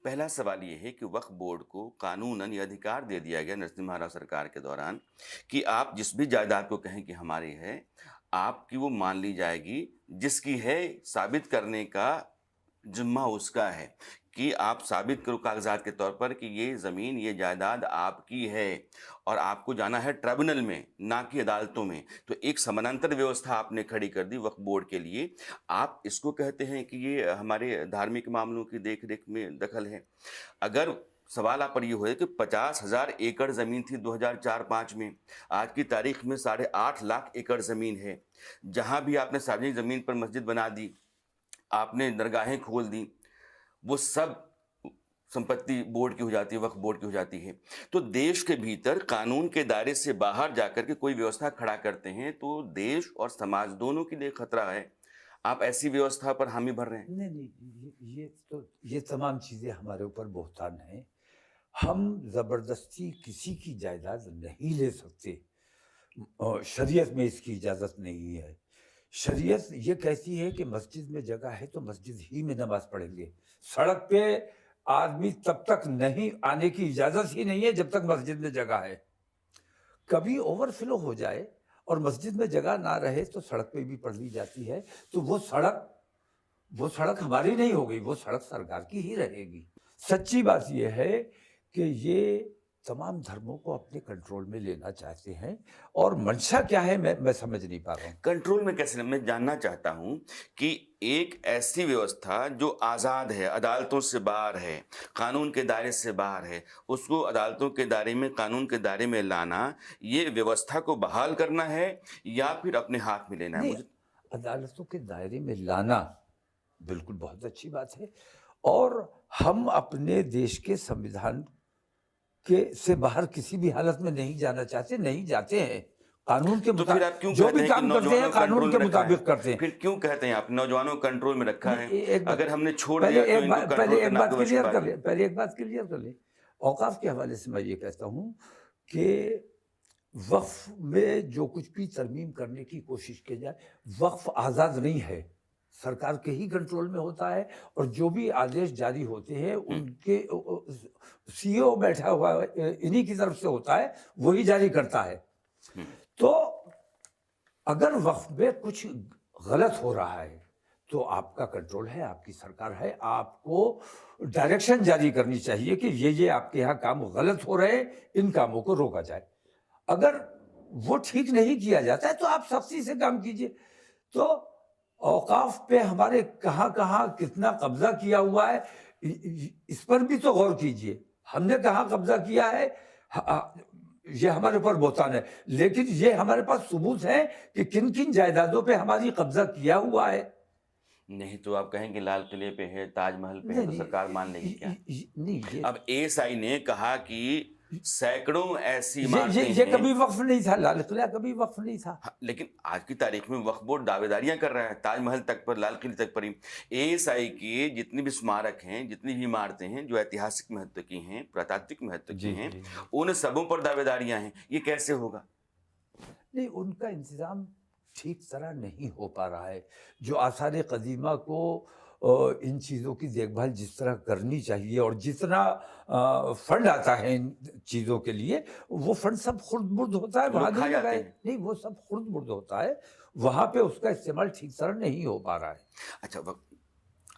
पहला सवाल ये है कि वक्फ बोर्ड को कानूनन ये अधिकार दे दिया गया नरसिम्हा राव सरकार के दौरान कि आप जिस भी जायदाद को कहें कि हमारी है, आपकी वो मान ली जाएगी, जिसकी है साबित करने का ज़िम्मा उसका है कि आप साबित करो कागज़ात के तौर पर कि ये ज़मीन, ये जायदाद आपकी है और आपको जाना है ट्रिब्यूनल में, ना कि अदालतों में। तो एक समानांतर व्यवस्था आपने खड़ी कर दी वक्फ बोर्ड के लिए। आप इसको कहते हैं कि ये हमारे धार्मिक मामलों की देख-रेख में दखल है। अगर सवाल आप पर ये होए कि 50,000 एकड़ ज़मीन थी 2004-5 में, आज की तारीख में 8.5 लाख एकड़ ज़मीन है। जहाँ भी आपने सार्वजनिक ज़मीन पर मस्जिद बना दी, आपने दरगाहें खोल दी, वो सब संपत्ति बोर्ड की हो जाती है, वक्फ बोर्ड की हो जाती है। तो देश के भीतर कानून के दायरे से बाहर जाकर के कोई व्यवस्था खड़ा करते हैं, तो देश और समाज दोनों के लिए खतरा है। आप ऐसी व्यवस्था पर हामी भर रहे हैं। नहीं, नहीं, ये तमाम चीज़ें हमारे ऊपर बहतान हैं। हम ज़बरदस्ती किसी की जायदाद नहीं ले सकते। शरीयत में इसकी इजाज़त नहीं है। शरीयत ये कहती है कि मस्जिद में जगह है तो मस्जिद ही में नमाज़ पढ़ेंगे। सड़क पे आदमी तब तक नहीं आने की इजाज़त ही नहीं है जब तक मस्जिद में जगह है। कभी ओवरफ्लो हो जाए और मस्जिद में जगह ना रहे तो सड़क पे भी पढ़ ली जाती है। तो वो सड़क हमारी नहीं होगी, वो सड़क सरकार की ही रहेगी। सच्ची बात ये है कि ये तमाम धर्मों को अपने कंट्रोल में लेना चाहते हैं और मंशा क्या है मैं समझ नहीं पा रहा हूँ। कंट्रोल में कैसे? मैं जानना चाहता हूं कि एक ऐसी व्यवस्था जो आज़ाद है, अदालतों से बाहर है, कानून के दायरे से बाहर है, उसको अदालतों के दायरे में, कानून के दायरे में लाना, ये व्यवस्था को बहाल करना है या फिर अपने हाथ में लेना है? नहीं, मुझे अदालतों के दायरे में लाना बिल्कुल बहुत अच्छी बात है और हम अपने देश के संविधान के से बाहर किसी भी हालत में नहीं जाना चाहते, नहीं जाते हैं। कानून के तो फिर आप मुताबिक क्यों जो कहते भी हैं कि काम करते हैं नौजवानों को कानून कंट्रोल के में रखा है? मुताबिक करते हैं। फिर क्यों कहते हैं आप नौजवानों को कंट्रोल में रखा है? एक बात अगर हमने छोड़ पहले दिया तो एक इनको बात पहले कंट्रोल एक करना बात तो क्लियर मुश्किल कर बात ले है। पहले एक बात क्लियर कर ले। औकाफ के हवाले से मैं ये कहता हूँ कि वक्फ में जो कुछ भी तरमीम करने की कोशिश की जाए, वक्फ आज़ाद नहीं है, सरकार के ही कंट्रोल में होता है और जो भी आदेश जारी होते हैं उनके सीईओ बैठा हुआ इन्हीं की तरफ से होता है, वही जारी करता है। तो अगर वक्फ में कुछ गलत हो रहा है तो आपका कंट्रोल है, आपकी सरकार है, आपको डायरेक्शन जारी करनी चाहिए कि ये आपके यहाँ काम गलत हो रहे हैं, इन कामों को रोका जाए। अगर वो ठीक नहीं किया जाता है तो आप सख्ती से काम कीजिए। तो औकाफ पे हमारे कहाँ-कहाँ कितना कब्जा किया हुआ है, इस पर भी तो गौर कीजिए। हमने कहाँ कब्जा किया है, ये हमारे ऊपर बहतान है, लेकिन ये हमारे पास सबूत है कि किन-किन जायदादों पे हमारी कब्जा किया हुआ है। नहीं तो आप कहेंगे लाल किले पे है, ताजमहल पे है, नहीं, तो नहीं, सरकार मान लेगी क्या? नहीं, अब एएसआई ने कहा कि सैकड़ों ऐसी ये इमारतें हैं। कभी वक्फ नहीं था, लाल किला कभी वक्फ नहीं था। हाँ, लेकिन आज की तारीख में वक्फ बोर्ड दावेदारियां कर रहा है ताजमहल तक पर, लाल किले तक पर ही। एएसआई के जितनी भी स्मारक हैं, जितनी भी इमारतें हैं जो ऐतिहासिक महत्व की हैं, पुरातात्विक महत्व की जी, हैं, जी, जी। उन सबों पर दावेदारियां हैं। ये कैसे होगा? नहीं, उनका इंतज़ाम ठीक तरह नहीं हो पा रहा है। जो आसार कदीमा को इन चीज़ों की देखभाल जिस तरह करनी चाहिए और जितना फंड आता है इन चीज़ों के लिए, वो फंड सब खुर्द-बुर्द होता है, वहाँ लोग खा नहीं जाते लगाए। हैं। नहीं, वो सब खुर्द-बुर्द होता है, वहाँ पे उसका इस्तेमाल ठीक तरह नहीं हो पा रहा है। अच्छा,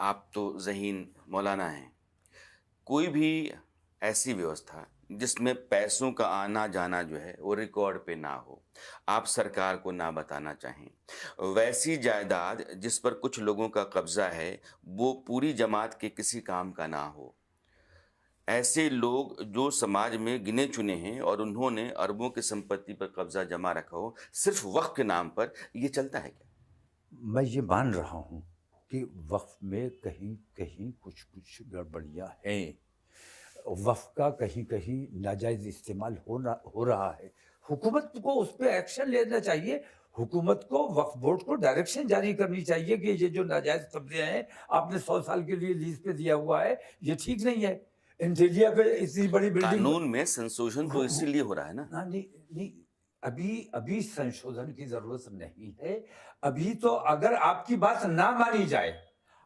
आप तो ज़हीन मौलाना हैं। कोई भी ऐसी व्यवस्था जिसमें पैसों का आना जाना जो है वो रिकॉर्ड पे ना हो, आप सरकार को ना बताना चाहें, वैसी जायदाद जिस पर कुछ लोगों का कब्जा है वो पूरी जमात के किसी काम का ना हो, ऐसे लोग जो समाज में गिने चुने हैं और उन्होंने अरबों की संपत्ति पर कब्जा जमा रखा हो सिर्फ वक्फ के नाम पर, ये चलता है क्या? मैं ये मान रहा हूँ कि वक़्फ़ में कहीं-कहीं कुछ-कुछ गड़बड़ियाँ हैं। वक़्फ़ का कहीं-कहीं नाजायज़ इस्तेमाल हो रहा है। हुकूमत को उस पे एक्शन लेना चाहिए। हुकूमत को वक़्फ़ बोर्ड को डायरेक्शन जारी करनी चाहिए कि ये जो नाजायज़ कब्ज़े हैं, आपने 100 साल के लिए लीज़ पे दिया हुआ है, ये ठीक नहीं है। इंटीरिया पे इतनी बड़ी बिल्डिंग कानून में संशोधन तो वो इसीलिए हो रहा है ना। हाँ, नहीं, नहीं, अभी संशोधन की ज़रूरत नहीं है। अभी तो अगर आपकी बात ना मानी जाए,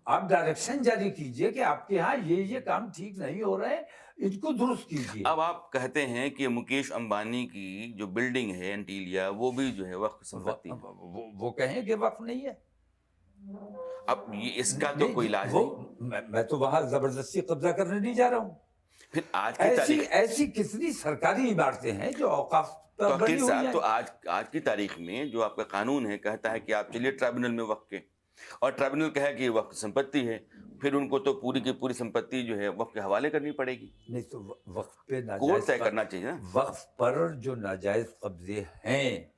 आप डायरेक्शन जारी कीजिए कि आपके यहाँ ये काम ठीक नहीं हो रहे हैं, इनको दुरुस्त कीजिए। अब आप कहते हैं कि मुकेश अंबानी की जो बिल्डिंग है एंटीलिया, वो भी जो है वक्फ संपत्ति है। वो कहें कि वक्फ नहीं है। अब ये इसका तो कोई इलाज वो नहीं। मैं तो वहां जबरदस्ती कब्जा करने नहीं जा रहा हूँ। फिर आज की ऐसी तारीख ऐसी कितनी सरकारी इमारतें हैं जो औकाफ तो पर बनी वकील हुई साहब, हैं। तो आज की तारीख में जो आपका कानून है कहता है कि आप चलिए ट्राइब्यूनल में वक्फ के, और ट्राइब्यूनल कहे कि ये वक्फ संपत्ति है, फिर उनको तो पूरी की पूरी संपत्ति जो है वक्फ के हवाले करनी पड़ेगी। नहीं तो वक्फ पे कोर्ट तय नाजायज करना चाहिए ना। वक्फ पर जो नाजायज कब्जे हैं,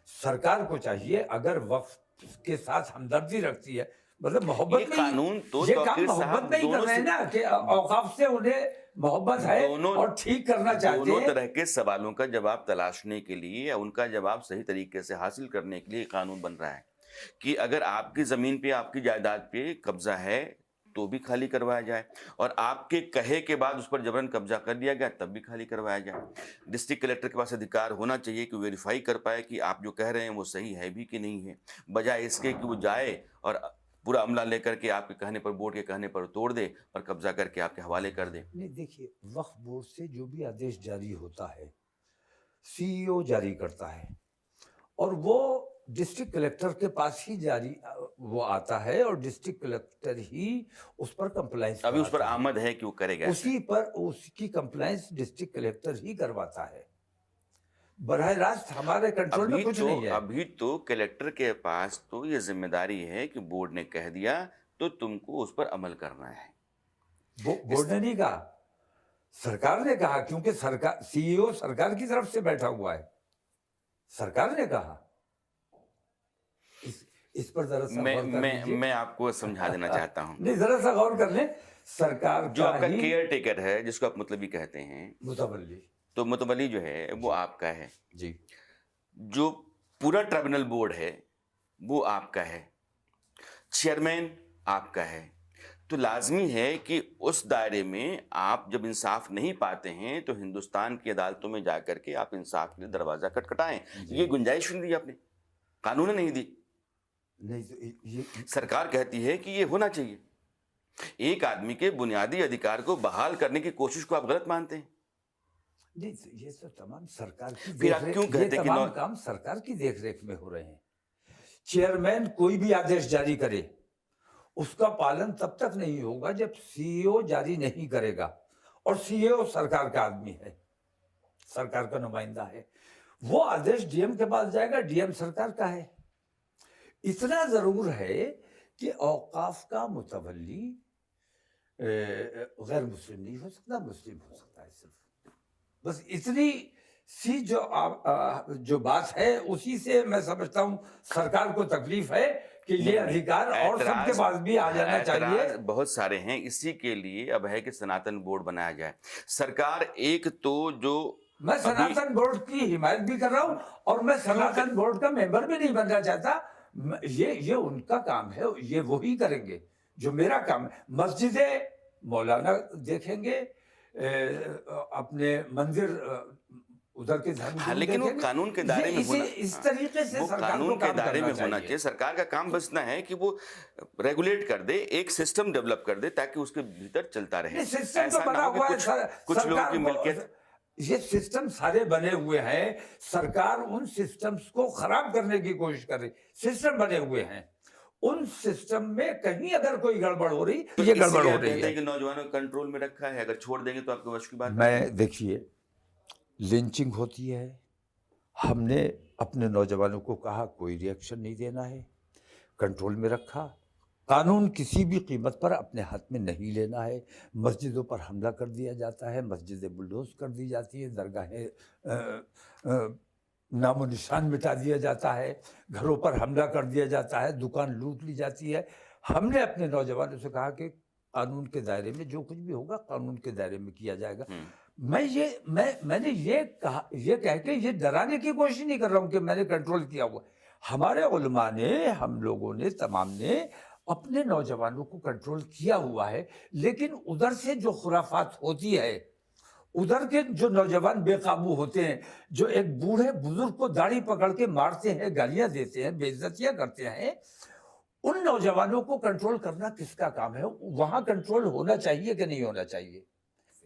सरकार को चाहिए, अगर वक्फ के साथ हमदर्दी रखती है, मतलब मोहब्बत ये नहीं, कानून तो ये काम तौकीर मोहब्बत साहब नहीं कर दोनों रहे हैं से ना कि औकाफ से उन्हें मोहब्बत है और ठीक करना चाहते दोनों हैं। तरह के सवालों का जवाब तलाशने के लिए या उनका जवाब सही तरीके से हासिल करने के लिए कानून बन रहा है कि अगर आपकी जमीन पे, आपकी जायदाद पे कब्जा है तो भी खाली करवाया जाए, और आपके कहे के बाद उस पर जबरन कब्जा कर लिया गया तब भी खाली करवाया जाए। डिस्ट्रिक्ट कलेक्टर के पास अधिकार होना चाहिए कि वेरीफाई कर पाए कि आप जो कह रहे हैं वो सही है भी कि नहीं है, बजाय इसके कि वो जाए और पूरा अमला लेकर के आपके कहने पर, बोर्ड के कहने पर तोड़ दे और कब्जा करके आपके हवाले कर दे। नहीं, देखिए, वक्फ बोर्ड से जो भी आदेश जारी होता है, सीईओ जारी करता है, और वो डिस्ट्रिक्ट कलेक्टर के पास ही जारी वो आता है, और डिस्ट्रिक्ट कलेक्टर ही उस पर कंप्लायंस अभी उस पर कराता है। आमद है कि वो करेगा ऐसा। उसी पर उसकी कंप्लायंस डिस्ट्रिक्ट कलेक्टर ही करवाता है, बरह रास्त हमारे कंट्रोल में कुछ नहीं है। अभी तो कलेक्टर के पास तो ये जिम्मेदारी है कि बोर्ड ने कह दिया तो तुमको उस पर अमल करना है। बोर्ड ने नहीं कहा, सरकार ने कहा, क्योंकि सरकार, सीईओ सरकार की तरफ से बैठा हुआ है, सरकार ने कहा। इस पर जरा सा गौर कर लीजिए। मैं आपको समझा देना चाहता हूँ। नहीं, जरा सा गौर कर लें। सरकार जो का आपका ही केयर टेकर है, जिसको आप मतलबी कहते हैं, मुतवल्ली, तो मुतवल्ली जो है वो आपका है, जी, जो पूरा ट्राइब्यूनल बोर्ड है वो आपका है, चेयरमैन आपका है, तो लाजमी है कि उस दायरे में आप जब इंसाफ नहीं पाते हैं तो हिंदुस्तान की अदालतों में जाकर के आप इंसाफ के लिए दरवाजा खटखटाएं। ये गुंजाइश नहीं दी आपने, कानून ने नहीं दी। नहीं तो ये सरकार कहती है कि ये होना चाहिए। एक आदमी के बुनियादी अधिकार को बहाल करने की कोशिश को आप गलत मानते हैं। नहीं तो ये सब तमाम सरकार की फिर आप देखरेख, क्यों कहते हैं कि तमाम काम सरकार की देखरेख में हो रहे हैं। चेयरमैन कोई भी आदेश जारी करे, उसका पालन तब तक नहीं होगा जब सीईओ जारी नहीं करेगा, और सीईओ सरकार का आदमी है, सरकार का नुमाइंदा है। वो आदेश डीएम के पास जाएगा, डीएम सरकार का है। इतना जरूर है कि औकाफ का मुतवल्ली गैर मुस्लिम नहीं हो सकता, मुस्लिम हो सकता है सिर्फ। बस इतनी सी जो बात है, उसी से मैं समझता हूं सरकार को तकलीफ है कि ये अधिकार और सबके पास भी आ जाना चाहिए। बहुत सारे हैं, इसी के लिए अब है कि सनातन बोर्ड बनाया जाए। सरकार एक तो जो, मैं सनातन बोर्ड की हिमायत भी कर रहा हूं, और मैं सनातन बोर्ड का मेंबर भी नहीं बनना चाहता। ये उनका काम है, ये वो ही करेंगे जो मेरा काम है। मस्जिदें मौलाना देखेंगे, अपने मंदिर उधर के धर्म, हाँ, लेकिन वो कानून के दायरे में होना, इस तरीके से वो सरकार कानून को के काम दायरे में करना होना चाहिए। चाहिए। सरकार का काम बस इतना है कि वो रेगुलेट कर दे, एक सिस्टम डेवलप कर दे ताकि उसके भीतर चलता रहे। सिस्टम तो ऐसा बना ना हो कि हुआ है, कुछ लोगों सरकार की को, मिल्कियत, ये सिस्टम सारे बने हुए हैं, सरकार उन सिस्टम्स को खराब करने की कोशिश कर रही। सिस्टम बने हुए हैं, उन सिस्टम में कहीं अगर कोई गड़बड़ हो रही तो ये गड़बड़ हो रही है। कि नौजवानों को कंट्रोल में रखा है, अगर छोड़ देंगे तो आपके वश की बात। मैं, देखिए, लिंचिंग होती है, हमने अपने नौजवानों को कहा कोई रिएक्शन नहीं देना है, कंट्रोल में रखा। कानून किसी भी कीमत पर अपने हाथ में नहीं लेना है। मस्जिदों पर हमला कर दिया जाता है, मस्जिदें बुलडोज कर दी जाती है, दरगाहें नामो निशान मिटा दिया जाता है, घरों पर हमला कर दिया जाता है, दुकान लूट ली जाती है। हमने अपने नौजवानों से कहा कि कानून के दायरे में जो कुछ भी होगा कानून के दायरे में किया जाएगा। मैंने ये कहा, ये कह के ये डराने की कोशिश नहीं कर रहा हूँ कि मैंने कंट्रोल किया हुआ। हमारे उलमा ने, हम लोगों ने, तमाम ने अपने नौजवानों को कंट्रोल किया हुआ है, लेकिन उधर से जो खुराफात होती है, उधर के जो नौजवान बेकाबू होते हैं, जो एक बूढ़े बुजुर्ग को दाढ़ी पकड़ के मारते हैं, गालियां देते हैं, बेइज्जतियां करते हैं, उन नौजवानों को कंट्रोल करना किसका काम है? वहां कंट्रोल होना चाहिए कि नहीं होना चाहिए?